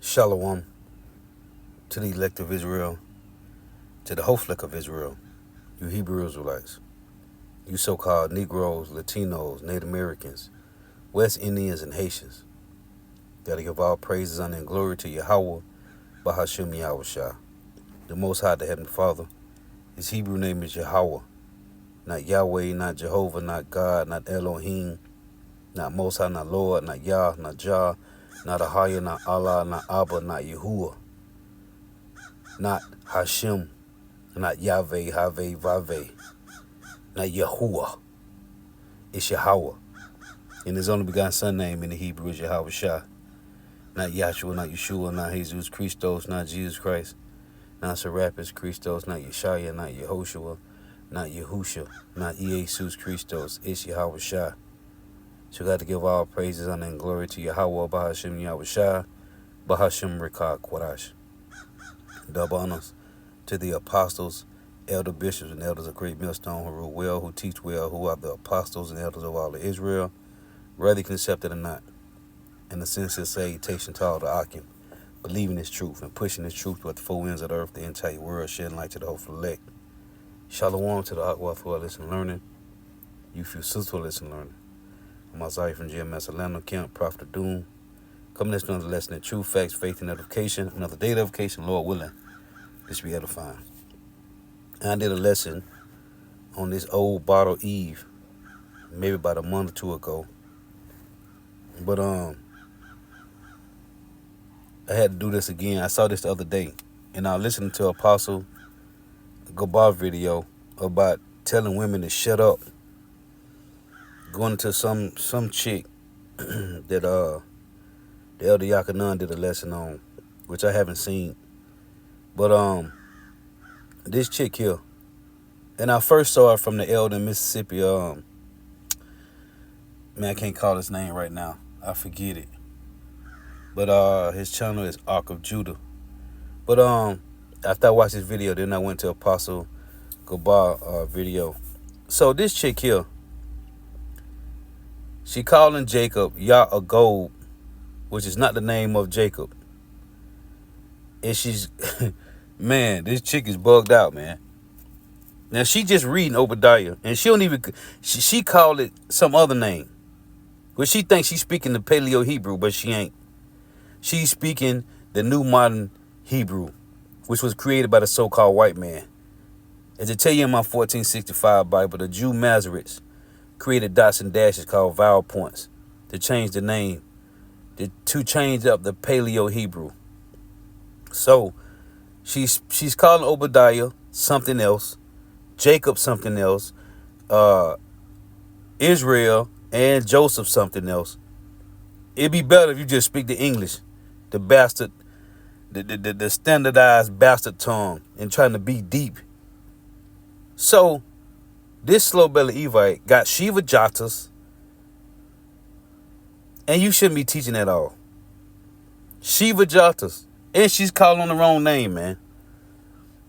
Shalom to the elect of Israel, to the whole fleck of Israel, you Hebrew Israelites, you so-called Negroes, Latinos, Native Americans, West Indians, and Haitians. Gotta give all praises, honor, and glory to Yahweh, Bahashim Yahushua, the Most High, the Heavenly Father. His Hebrew name is Yahweh, not Yahweh, not Jehovah, not God, not Elohim, not Most High, not Lord, not Yah, not Jah, not Ahaya, not Allah, not Abba, not Yahuwah, not Hashem, not Yahweh, Have, Vave, not Yahuwah. It's Yahweh. And his only begotten son name in the Hebrew is Yahweh Shah. Not Yahshua, not Yeshua, not Jesus Christos, not Jesus Christ, not Serapis Christos, not Yeshaya, not Yehoshua, not Yahusha, not Jesus Christos. It's Yahweh Shah. So you got to give all praises, honor, and glory to Yahweh, Bahashim Yahushua, Bahashim Rikah Quadash. Double honors to the apostles, elder bishops, and elders of great millstone who rule well, who teach well, who are the apostles and elders of all of Israel, whether you can accept it or not. And the sincere salutation to all the Akim, believing this truth and pushing this truth toward the four winds of the earth, the entire world, shedding light to the whole elect. Shalom to the Akwa who are listening learning. You few sisters who are listening learning. I'm Isaiah from GMS Atlanta Camp, Prophet of Doom. Coming to another lesson in truth, facts, faith, and edification. Another day of edification, Lord willing. This be edifying. I did a lesson on this old bottle Eve, maybe about a month or two ago. But I had to do this again. I saw this the other day, and I listened to Apostle Gabar video about telling women to shut up. Going to some chick that the Elder Yakanan did a lesson on, which I haven't seen. But this chick here, and I first saw it from the Elder in Mississippi. Man, I can't call his name right now. I forget it. But his channel is Ark of Judah. But after I watched this video, then I went to Apostle Gabar video. So this chick here, she calling Jacob Yah-Agob, which is not the name of Jacob. And she's, man, this chick is bugged out, man. Now, she just reading Obadiah, and she don't even, she called it some other name. Well, she thinks she's speaking the Paleo-Hebrew, but she ain't. She's speaking the New Modern Hebrew, which was created by the so-called white man. As I tell you in my 1465 Bible, the Jew Masoretes created dots and dashes called vowel points to change the name, to change up the Paleo-Hebrew. So she's calling Obadiah something else, Jacob something else, Israel and Joseph something else. It'd be better if you just speak the English, the bastard, the standardized bastard tongue, and trying to be deep. So this slow-bellied Evite got Shiva Jatas, and you shouldn't be teaching at all. Shiva Jatas. And she's calling on the wrong name, man.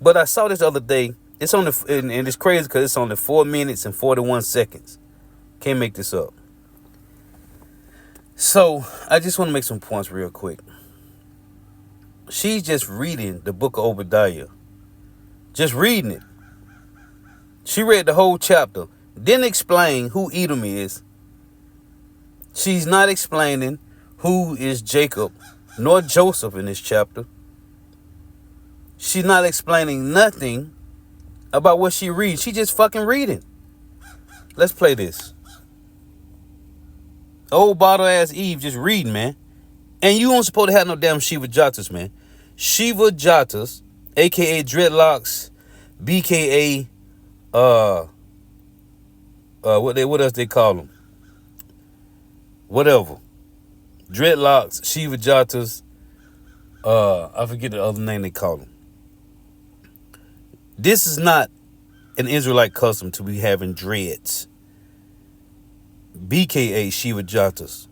But I saw this the other day. It's on the, and it's crazy because it's only 4 minutes and 41 seconds. Can't make this up. So I just want to make some points real quick. She's just reading the book of Obadiah. Just reading it. She read the whole chapter. Didn't explain who Edom is. She's not explaining who is Jacob nor Joseph in this chapter. She's not explaining nothing about what she reads. She just fucking reading. Let's play this. Old bottle ass Eve just reading, man. And you don't supposed to have no damn Shiva Jatas, man. Shiva Jatas, aka dreadlocks, BKA what else they call them? Whatever. Dreadlocks, Shiva Jatas, I forget the other name they call them. This is not an Israelite custom to be having dreads. BKA Shiva Jatas.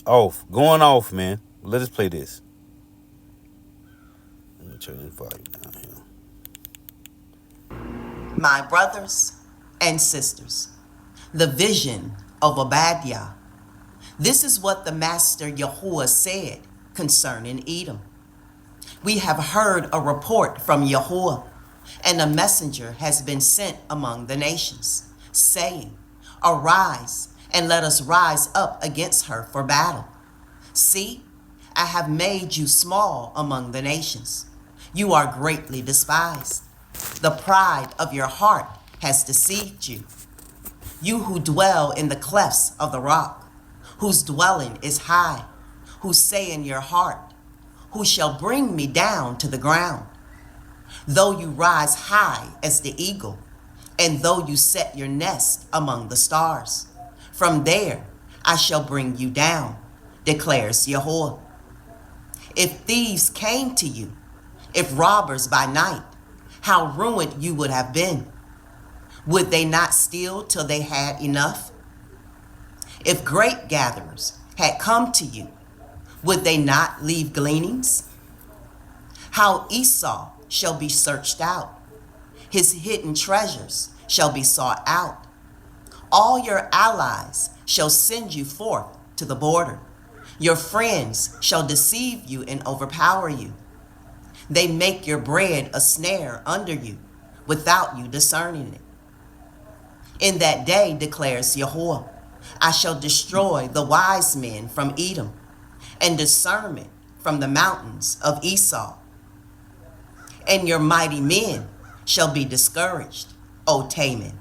Off. Going off, man. Let us play this. Let me turn this volume down here. My brothers and sisters, the vision of Obadiah, This is what the Master Yahuwah said concerning Edom. We have heard a report from Yahuwah, and a messenger has been sent among the nations, saying, Arise, and let us rise up against her for battle. See, I have made you small among the nations. You are greatly despised. The pride of your heart has deceived you. You who dwell in the clefts of the rock, whose dwelling is high, who say in your heart, Who shall bring me down to the ground? Though you rise high as the eagle, and though you set your nest among the stars, from there I shall bring you down, declares Yahuwah. If thieves came to you, if robbers by night, how ruined you would have been. Would they not steal till they had enough? If grape gatherers had come to you, would they not leave gleanings? How Esau shall be searched out. His hidden treasures shall be sought out. All your allies shall send you forth to the border. Your friends shall deceive you and overpower you. They make your bread a snare under you, without you discerning it. In that day, declares Yahuwah, I shall destroy the wise men from Edom, and discernment from the mountains of Esau. And your mighty men shall be discouraged, O Taman,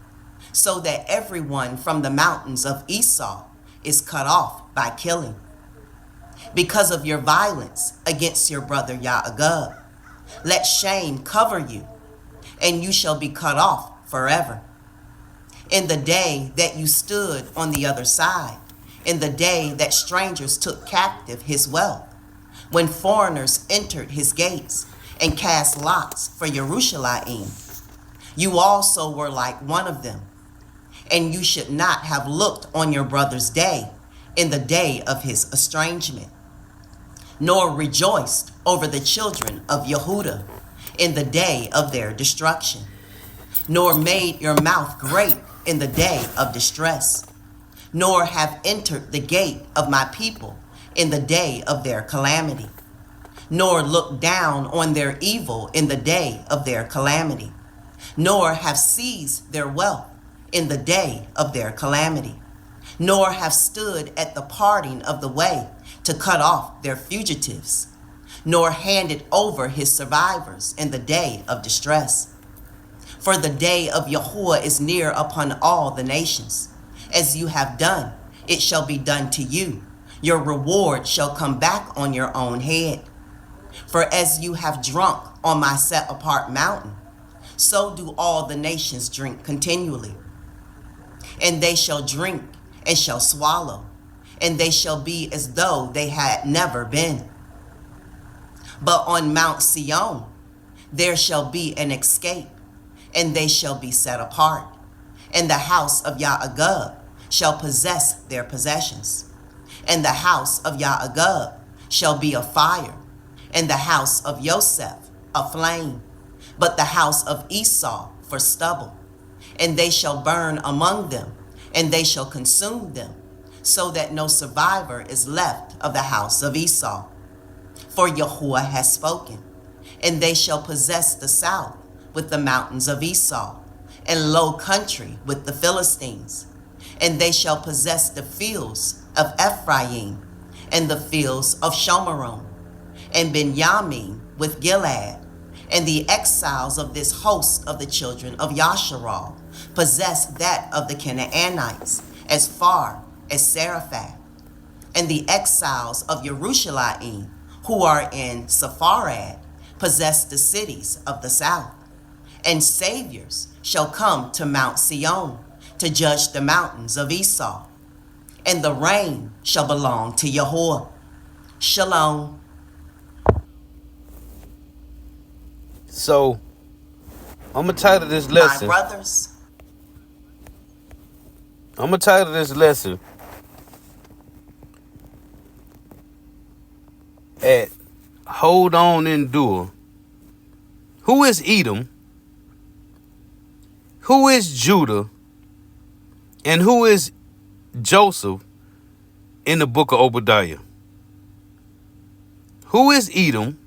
so that everyone from the mountains of Esau is cut off by killing. Because of your violence against your brother Yaagub, let shame cover you, and you shall be cut off forever. In the day that you stood on the other side, in the day that strangers took captive his wealth, when foreigners entered his gates and cast lots for Jerusalem, you also were like one of them, and you should not have looked on your brother's day in the day of his estrangement, nor rejoiced over the children of Yehudah in the day of their destruction, nor made your mouth great in the day of distress, nor have entered the gate of my people in the day of their calamity, nor looked down on their evil in the day of their calamity, nor have seized their wealth in the day of their calamity, nor have stood at the parting of the way to cut off their fugitives, nor handed over his survivors in the day of distress. For the day of Yahuwah is near upon all the nations. As you have done, it shall be done to you. Your reward shall come back on your own head. For as you have drunk on my set apart mountain, so do all the nations drink continually. And they shall drink and shall swallow, and they shall be as though they had never been. But on Mount Sion there shall be an escape, and they shall be set apart, and the house of Yaagub shall possess their possessions, and the house of Yaagub shall be a fire, and the house of Joseph a flame, but the house of Esau for stubble. And they shall burn among them, and they shall consume them, so that no survivor is left of the house of Esau. For Yahuwah has spoken, and they shall possess the south with the mountains of Esau, and low country with the Philistines. And they shall possess the fields of Ephraim, and the fields of Shomeron, and Benjamin with Gilead. And the exiles of this host of the children of Yasharal possess that of the Canaanites as far as Seraphath. And the exiles of Jerusalem, who are in Sepharad, possess the cities of the south. And saviors shall come to Mount Sion to judge the mountains of Esau. And the rain shall belong to Yahuwah. Shalom. So, I'm going to title this lesson. My brothers. I'm going to title this lesson at Hold On Endure. Who is Edom? Who is Judah? And who is Joseph in the book of Obadiah. Who is Edom?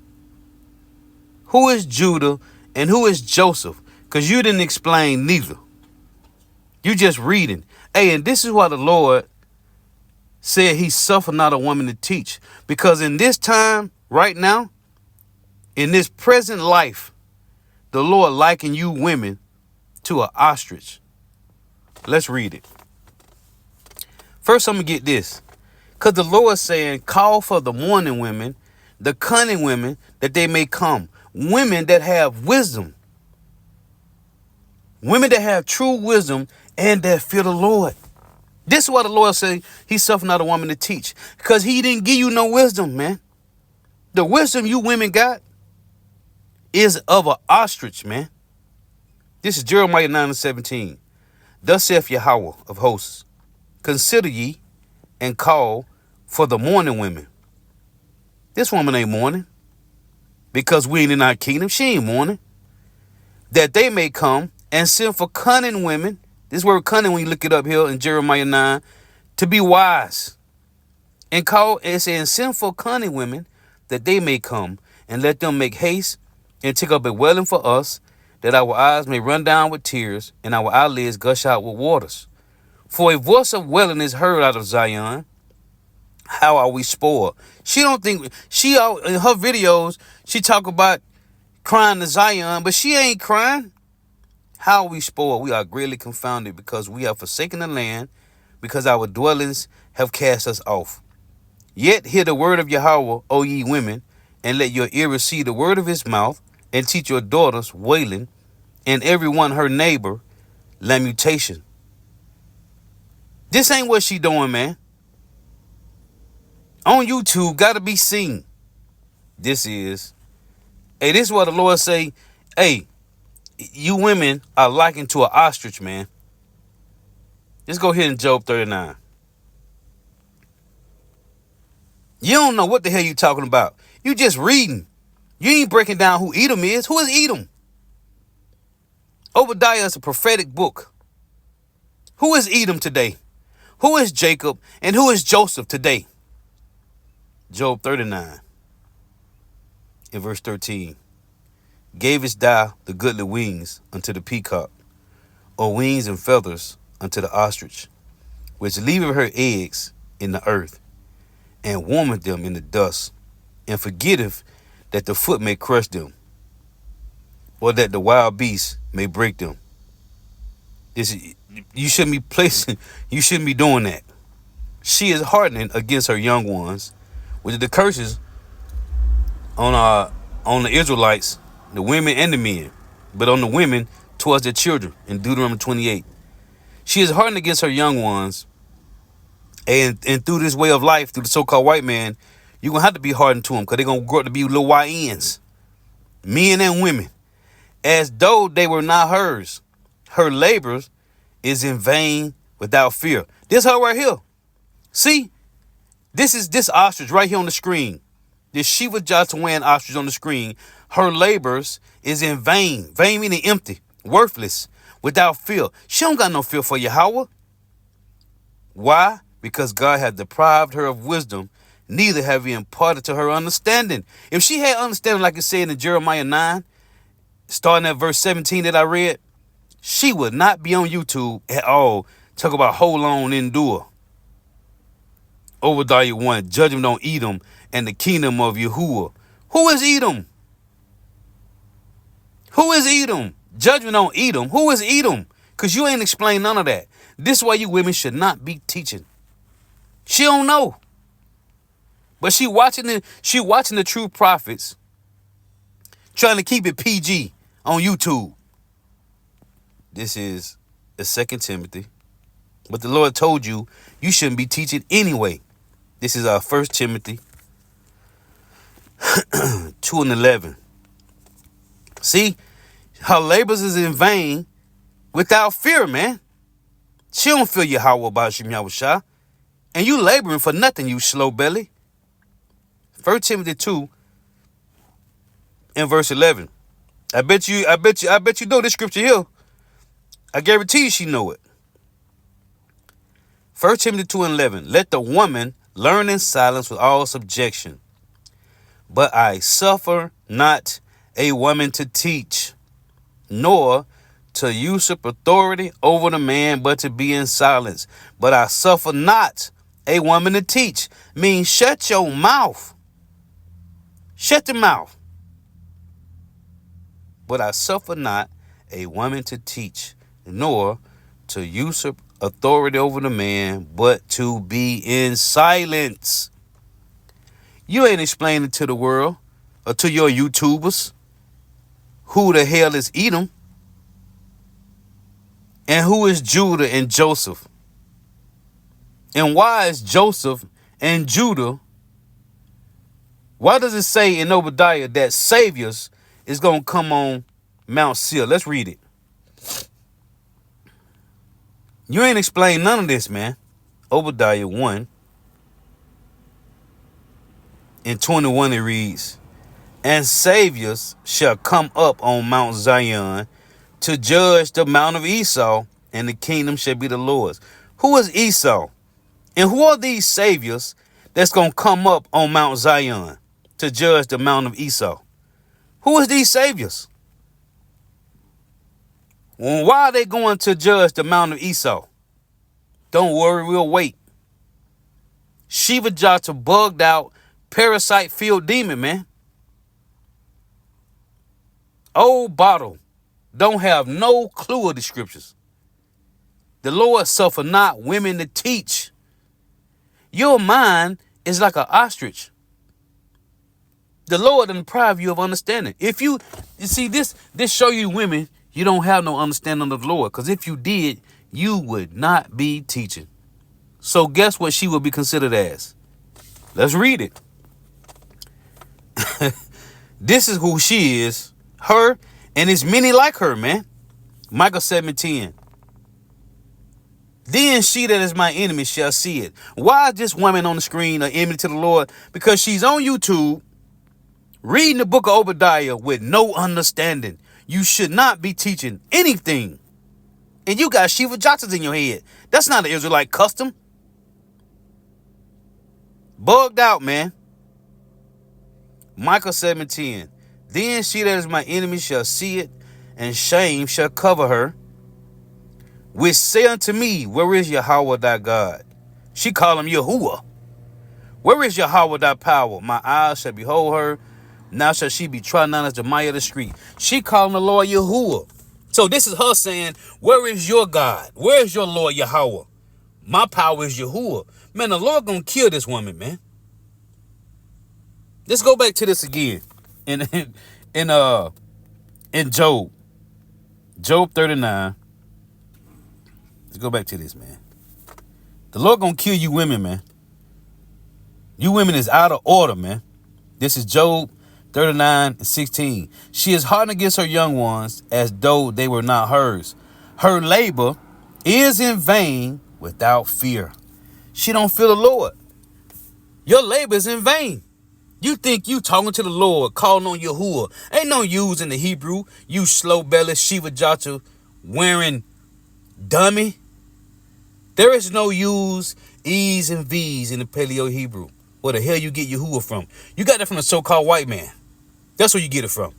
Who is Judah? And who is Joseph? Because you didn't explain neither. You just reading. Hey, and this is why the Lord said he suffered not a woman to teach. Because in this time, right now, in this present life, the Lord likened you women to an ostrich. Let's read it. First, I'm going to get this. Because the Lord saying, call for the mourning women, the cunning women, that they may come. Women that have wisdom. Women that have true wisdom and that fear the Lord. This is why the Lord said he suffered not a woman to teach. Because he didn't give you no wisdom, man. The wisdom you women got is of an ostrich, man. This is Jeremiah 9:17. Thus saith Yahweh of hosts, consider ye and call for the mourning women. This woman ain't mourning because we ain't in our kingdom. She ain't mourning. That they may come and send for cunning women. This word cunning, when you look it up here in Jeremiah 9, to be wise. And call and say, and send for cunning women that they may come, and let them make haste and take up a wailing for us, that our eyes may run down with tears and our eyelids gush out with waters. For a voice of wailing is heard out of Zion. How are we spoiled? She don't think, she out in her videos, she talk about crying to Zion, but she ain't crying. How are we spoiled? We are greatly confounded, because we have forsaken the land, because our dwellings have cast us off. Yet hear the word of Yahweh, O ye women, and let your ear receive the word of his mouth, and teach your daughters wailing, and every one her neighbor lamentation. This ain't what she doing, man. On YouTube, gotta be seen. This is what the Lord say. Hey, you women are likened to an ostrich, man. Let's go here in Job 39. You don't know what the hell you talking about. You just reading. You ain't breaking down who Edom is. Who is Edom? Obadiah is a prophetic book. Who is Edom today? Who is Jacob? And who is Joseph today? Job 39 in verse 13. Gavest thou the goodly wings unto the peacock, or wings and feathers unto the ostrich, which leaveth her eggs in the earth, and warmeth them in the dust, and forgetteth that the foot may crush them, or that the wild beast may break them. You shouldn't be placing, you shouldn't be doing that. She is hardening against her young ones, with the curses on the Israelites, the women and the men, but on the women towards their children in Deuteronomy 28. She is hardened against her young ones, and through this way of life, through the so-called white man, you're going to have to be hardened to them, because they're going to grow up to be little YNs, men and women, as though they were not hers. Her labors is in vain without fear. This her right here. See? This is this ostrich right here on the screen. This Shiva Jatawan ostrich on the screen. Her labors is in vain. Vain meaning empty, worthless, without fear. She don't got no fear for Yahweh. Why? Because God had deprived her of wisdom, neither have he imparted to her understanding. If she had understanding, like it said in Jeremiah 9, starting at verse 17 that I read, she would not be on YouTube at all. Talk about HoldOnEndure. Obadiah 1, judgment on Edom and the kingdom of Yahuwah. Who is Edom? Who is Edom? Judgment on Edom. Who is Edom? Because you ain't explained none of that. This is why you women should not be teaching. She don't know. But she watching the true prophets, trying to keep it PG on YouTube. This is the 2 Timothy. But the Lord told you shouldn't be teaching anyway. This is our 1 Timothy 2:11. See, her labors is in vain without fear, man. She don't fear Yahweh Bashim Yahushua. And you laboring for nothing, you slow belly. 1 Timothy 2 and verse 11. I bet you know this scripture here. I guarantee you she know it. 1 Timothy 2:11. Let the woman learn in silence with all subjection. But I suffer not a woman to teach, nor to usurp authority over the man, but to be in silence. But I suffer not a woman to teach. Means shut your mouth. Shut the mouth. But I suffer not a woman to teach, nor to usurp authority over the man, but to be in silence. You ain't explaining to the world or to your YouTubers who the hell is Edom and who is Judah and Joseph. And why is Joseph and Judah, why does it say in Obadiah that saviors is going to come on Mount Seir? Let's read it. You ain't explained none of this, man. Obadiah 1 and 21 it reads, and saviors shall come up on Mount Zion to judge the mount of Esau, and the kingdom shall be the Lord's. Who is Esau? And who are these saviors that's going to come up on Mount Zion to judge the mount of Esau? Who is these saviors? Well, why are they going to judge the mount of Esau? Don't worry, we'll wait. Shiva Jata bugged out, parasite-filled demon, man. Old bottle. Don't have no clue of the scriptures. The Lord suffer not women to teach. Your mind is like an ostrich. The Lord didn't deprive you of understanding. If you see this show you women, you don't have no understanding of the Lord. Because if you did, you would not be teaching. So guess what she would be considered as? Let's read it. This is who she is. Her, and it's many like her, man. Micah 7:10. Then she that is my enemy shall see it. Why is this woman on the screen an enemy to the Lord? Because she's on YouTube reading the book of Obadiah with no understanding. You should not be teaching anything. And you got Shiva Jatas in your head. That's not an Israelite custom. Bugged out, man. Micah 7:10. Then she that is my enemy shall see it, and shame shall cover her, which say unto me, where is Yahweh thy God? She call him Yahuwah. Where is Yahweh thy power? My eyes shall behold her. Now shall she be trodden down as the mire of the street. She calling the Lord Yahuwah. So this is her saying, where is your God? Where is your Lord Yahweh? My power is Yahuwah. Man, the Lord gonna kill this woman, man. Let's go back to this again. In Job. Job 39. Let's go back to this, man. The Lord gonna kill you women, man. You women is out of order, man. This is Job 39:16. She is hardened against her young ones as though they were not hers. Her labor is in vain without fear. She don't fear the Lord. Your labor is in vain. You think you talking to the Lord, calling on Yahuwah. Ain't no use in the Hebrew. You slow belly Shiva Jata wearing dummy. There is no U's, E's, and V's in the Paleo Hebrew. Where the hell you get Yahuwah from? You got that from the so-called white man. That's where you get it from.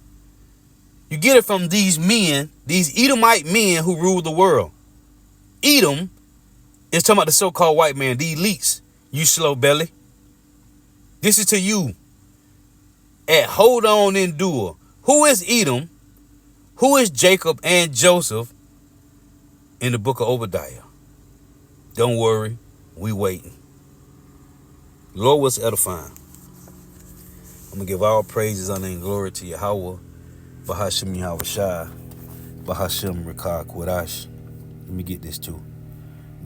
You get it from these men, these Edomite men who rule the world. Edom is talking about the so-called white man, the elites. You slow belly. This is to you. At HoldOnEndure. Who is Edom? Who is Jacob and Joseph in the book of Obadiah? Don't worry, we waiting. Lord was edifying. I'm going to give all praises, honor, and glory to Yahweh, Bahashim Yahweh Shai, Bahashim Rekah Kwadash. Let me get this too.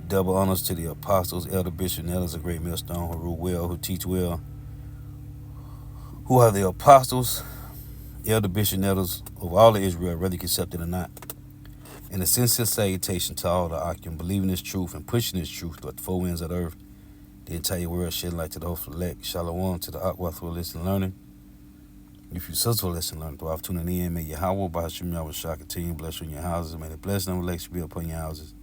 Double honors to the apostles, elder, bishop, and elders, a great millstone, who rule well, who teach well, who are the apostles, elder, bishop, and elders of all of Israel, whether you accept it or not. And a sincere salutation to all the Akim, believing this truth and pushing this truth to the four winds of the earth, the entire world, shed light to the whole elect. Shalom to the Akwa through listen learning. If you successful listen learning, through tuning in, may Yahweh, Bahashim Yahweh Shah, continue to bless you in your houses. May the blessing and relaxation be upon your houses.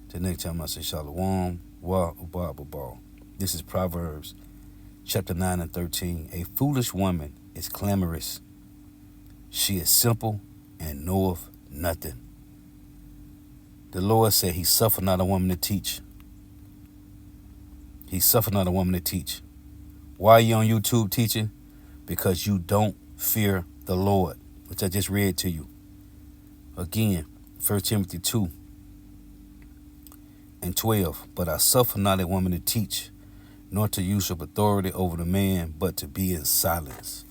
Till next time, I say Shalom, Wa Uba Babal. This is Proverbs chapter 9 and 13. A foolish woman is clamorous. She is simple and knoweth nothing. The Lord said he suffered not a woman to teach. He suffered not a woman to teach. Why are you on YouTube teaching? Because you don't fear the Lord, which I just read to you. Again, 1 Timothy 2 and 12. But I suffer not a woman to teach, nor to usurp authority over the man, but to be in silence.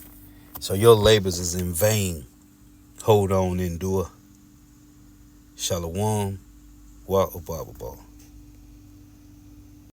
So your labors is in vain. Hold on, endure. Shalom, wa ubaba.